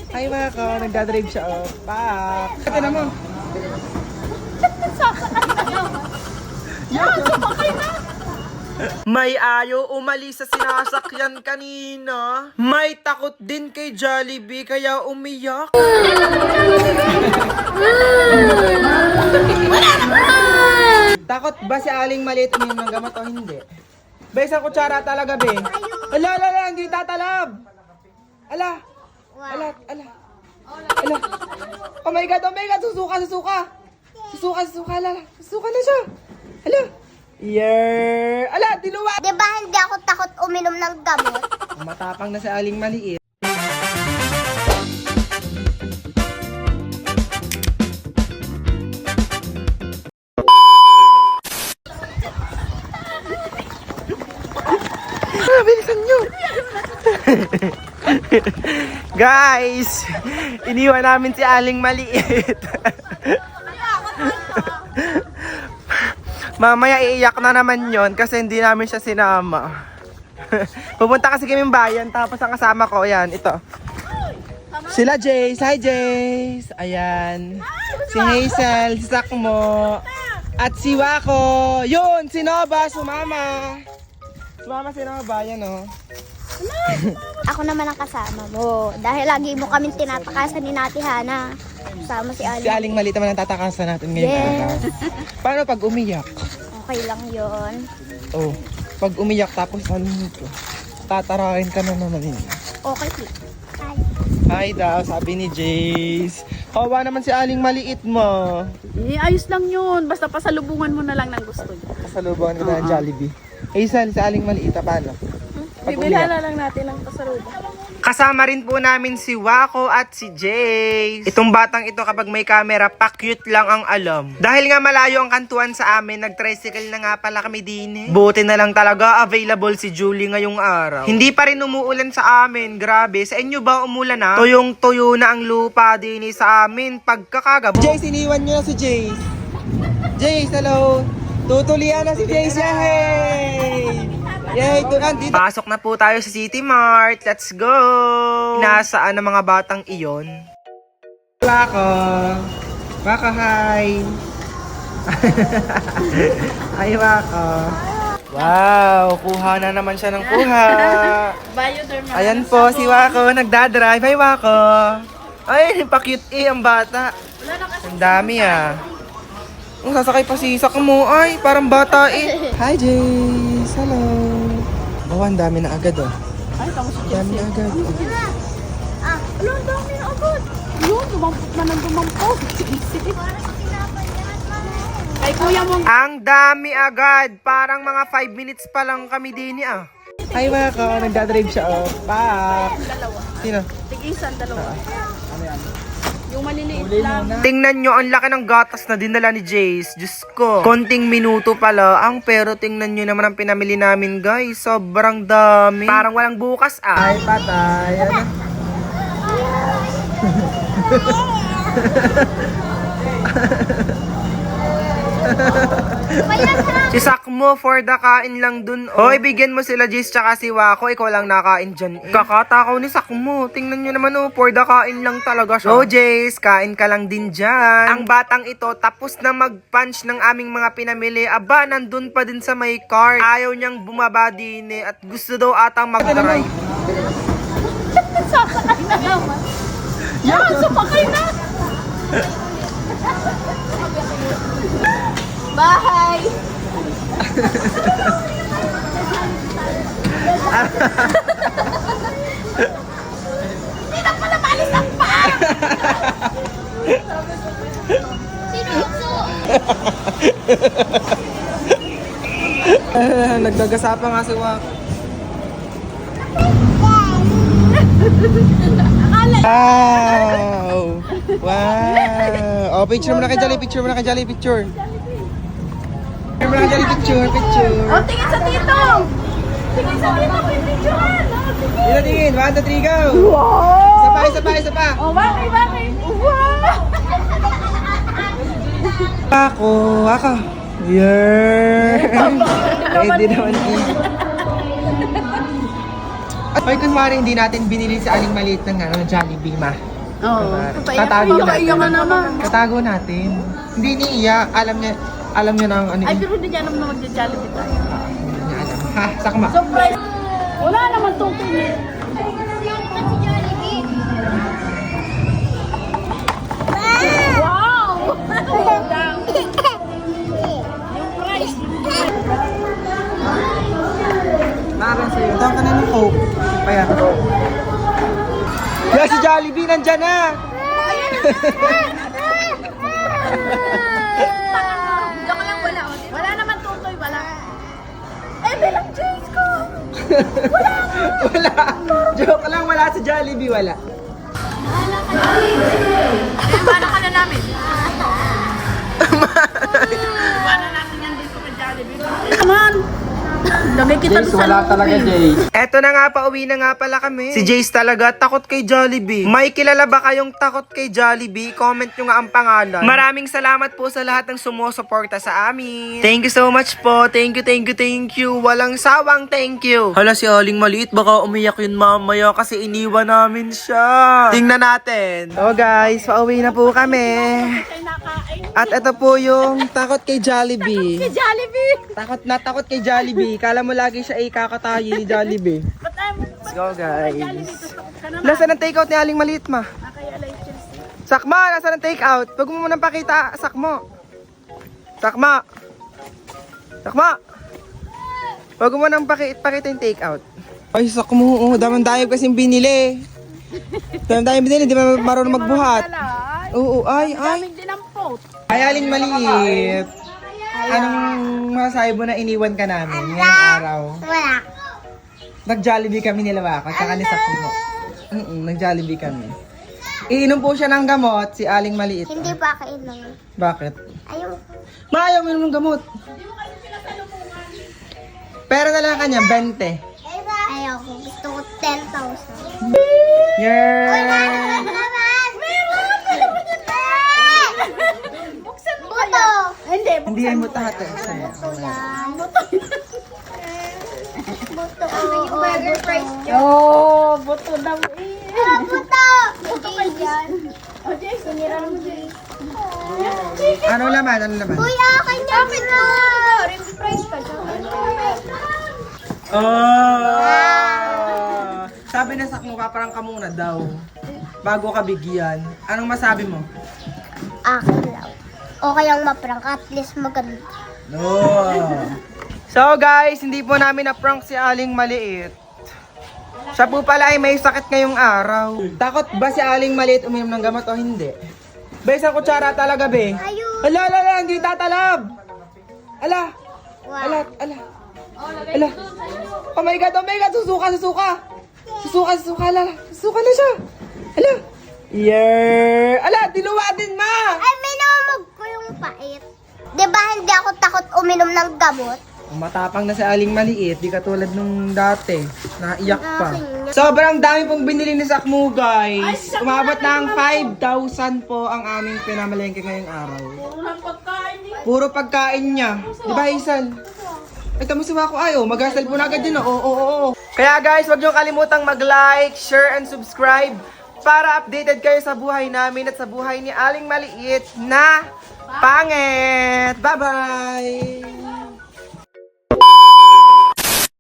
Hi mga ko, nagdadrive siya oh. Pak! Kati na mo. May ayaw umalis sa sinasakyan kanina. May takot din kay Jollibee kaya umiyak. Takot ba si Aling Maliit uminom ng gamot o hindi? Be, sa kutsara talaga, be. Ala, hindi tatalab. Ala. Oh my God, susuka. Susuka na siya. Ala. Ala, diluwa. Di ba hindi ako takot uminom ng gamot? Matapang na si Aling Maliit. Bilisan nyo! Guys! Iniwan namin si Aling Maliit. Mamaya iiyak na naman yon kasi hindi namin siya sinama. Pupunta kasi kami bayan tapos ang kasama ko, ayan, ito. Sila Jace, hi Jace! Ayan. Si Hazel, si Sakmo. At si Wako. Yun, si Nova, sumama. Sumama si Nova, yan o. Ako naman ang kasama mo. Dahil lagi mo kaming tinatakasan ni Nati Hana. Kasama si Si Ali. Aling Maliit naman ang tatakasan natin ngayon. Yes. Paano pag umiyak? Okay lang yon. Oh, pag umiyak tapos ano nito? Tatarahin ka na naman yun. Okay lang. Hi daw, sabi ni Jace. Kawa naman si Aling Maliit mo. Ayos lang yun. Basta pasalubungan mo na lang ng gusto niya. Kasalubuhan ko na ng Jollibee. Hazel, si Aling Maliit, paano? Pag Bibilhala umiyak. lang natin ng pasalubong. Kasama rin po namin si Wako at si Jace. Itong batang ito kapag may camera, pa-cute lang ang alam. Dahil nga malayo ang kantuan sa amin, nag-tricycle na nga pala kami din eh. Buti na lang talaga available si Julie ngayong araw. Hindi pa rin umuulan sa amin, grabe. Sa inyo ba umulan na? Tuyong-tuyo na ang lupa din eh sa amin pagkakagabi. Jace, iniwan nyo na si Jace. Jace, hello. Tutulian na si Jace, yay! Yay! Pasok na po tayo sa City Mart. Let's go! Nasaan ang mga batang iyon? Wako! Wako, hi! Hi, Wako! Wow! Kuha na naman siya ng kuha! Bioderma. Ayan po, si Wako nagdadrive. Hi, Wako! Ay, pa-cute eh ang bata. Ang dami ah. Ang sasakay pa si Isak mo. Ay, parang bata eh. Hi, Jace. Hello. Oh, ang dami na agad oh. Ay, tama si Dami na agad. Oh. Ano, ang dami na agad. Yun, dumampot na ng dumampot. Ay, kuya mo. Ang dami agad. Parang mga 5 minutes pa lang kami din ah. Hi, Wako. Nagdadrive siya oh. Pak. Dalawa. Sino? Tig-isan, dalawa. Yung maliliit lang. Tingnan nyo, ang laki ng gatas na dinala ni Jace. Diyos ko. Konting minuto pala ang pero tingnan nyo naman ang pinamili namin, guys. Sobrang dami. Parang walang bukas ah. Ay, patay. Ano? Si Sakmo for the kain lang dun. Hoy, bigyan mo sila Jace tsaka si Wako. Ikaw lang nakain dyan. Kakatakaw ni Sakmo. Tingnan nyo naman oh, for the kain lang talaga siya. So Jace, kain ka lang din dyan. Ang batang ito tapos na mag-punch ng aming mga pinamili. Aba, nandun pa din sa may cart. Ayaw niyang bumaba din eh. At gusto daw atang mag-drive. Sasakay na naman. Yan, sumakay na. Bye! Hindi na pala malis ang paa! Sinuso! Nagdagasa pa nga si Wako. Wow! Wow! Oh, picture mo na kay Jolly, picture mo na kay Jolly, picture. Picture mo na kay Jolly, picture. Oh, tingin sa tito! Tingin sa tito ko yung picturean! Dito tingin, 1, 2, 3, go! Wow! Isa pa. Oh, bakit? Wow! Ako. Yeah! Pwede naman dito. At pag kunwari hindi natin binili si Aling Maliit ng Jollibee, ma. Oo. Tatago natin. Iyak ka naman. Tatago natin. Hindi niiyak. Alam niya na ang ano. Ay, pero hindi niya alam na magja-jollibee tayo. Niya alam. Ha, sakma. Surprise! Wala naman tungkol eh. Wow! Yung price. Maraming sa'yo. Tawag ka na ng Coke. Kaya. Yeah, si Jollibee nandyan na. Joke lang, wala. Wala naman tutoy, wala. Eh, bilang Jays ko! Wala. Joke lang, wala si Jollibee. Wala. Eh, paano ka na namin? Paano natin yan dito kay Jollibee? Come on! Lagay kita doon sa loob. Jace. Eto na nga, pauwi na nga pala kami. Si Jace talaga, takot kay Jollibee. May kilala ba kayong takot kay Jollibee? Comment nyo nga ang pangalan. Maraming salamat po sa lahat ng sumusuporta sa amin. Thank you so much po. Thank you. Walang sawang thank you. Hala, si Aling maliit, baka umiyak yun mamaya kasi iniwan namin siya. Tingnan natin. So guys, pauwi na po kami. Ay, nakain. At ito po yung takot kay Jollibee. Jollibee! Takot kay Jollibee. Kala mo lagi siya ikakatayi ni Jollibee. Ba't ayaw mo? Let's go, guys. Takot ka naman. Nasaan ang takeout ni Aling Maliit, ma? Kaya alay Chelsea. Sakma, nasaan ang takeout? Huwag mo munang pakita, Sakmo. Sakma. Huwag mo munang pakita yung takeout. Ay, Sakmo, daman-dayag kasing binili. Daman-dayag binili, di ba marunong magbuhat? Oo, ay. Daming dinampot. Ay, Aling Maliit. Anong masasabi mo na iniwan ka namin ngayong araw? Wala. Nag-Jollibee kami nila Waka, tsaka ni Sakmo. Nag-Jollibee kami. Iinom po siya ng gamot, si Aling Maliit. Hindi pa kainom. Bakit? Ayaw. Maayaw mo ng gamot. Pera na lang kanya, 20. Ayaw ko. Gusto ko 10,000. Yeah! Buksan mo Buto! Hindi, Hindi yan mo tahat eh. Buto. Yung burger fries dyan. Oh, buto daw eh. Buto! Buto kay Jason. Oh, Jason, sinira mo Jason. Ano laman? Kuya, kanya mo! Rim fries ka siya. Sabi na Sakmo, paparang ka muna daw. Bago ka bigyan. Anong masabi mo? Akin lang. O kayang maprank, at least maganda. No. So guys, hindi po namin na-prank si Aling Maliit. Siya po pala ay may sakit ngayong araw. Takot ba si Aling Maliit uminom ng gamot o hindi? Be, isang kutsara talaga, be. Ayun. Ala, hindi tatalab. Ala. Oh my God, susuka. Susuka na siya. Ala. Ala, diluwa din, ma. Ay, minumog ko yung pait. Di ba hindi ako takot uminom ng gamot? Matapang na si Aling Maliit, di katulad nung dati. Naiyak pa. Sobrang dami pong binili ni Sakmo, guys. Umabot ng 5,000 po ang aming pinamalengke ngayong araw. Unang pagkain eh. Puro pagkain niya. Di ba, Hazel? Ay, tamo si Wako. Ay, magasal po na agad yun. Oo. Kaya guys, huwag niyo kalimutang mag-like, share, and subscribe para updated kayo sa buhay namin at sa buhay ni Aling Maliit na pangit. Bye-bye!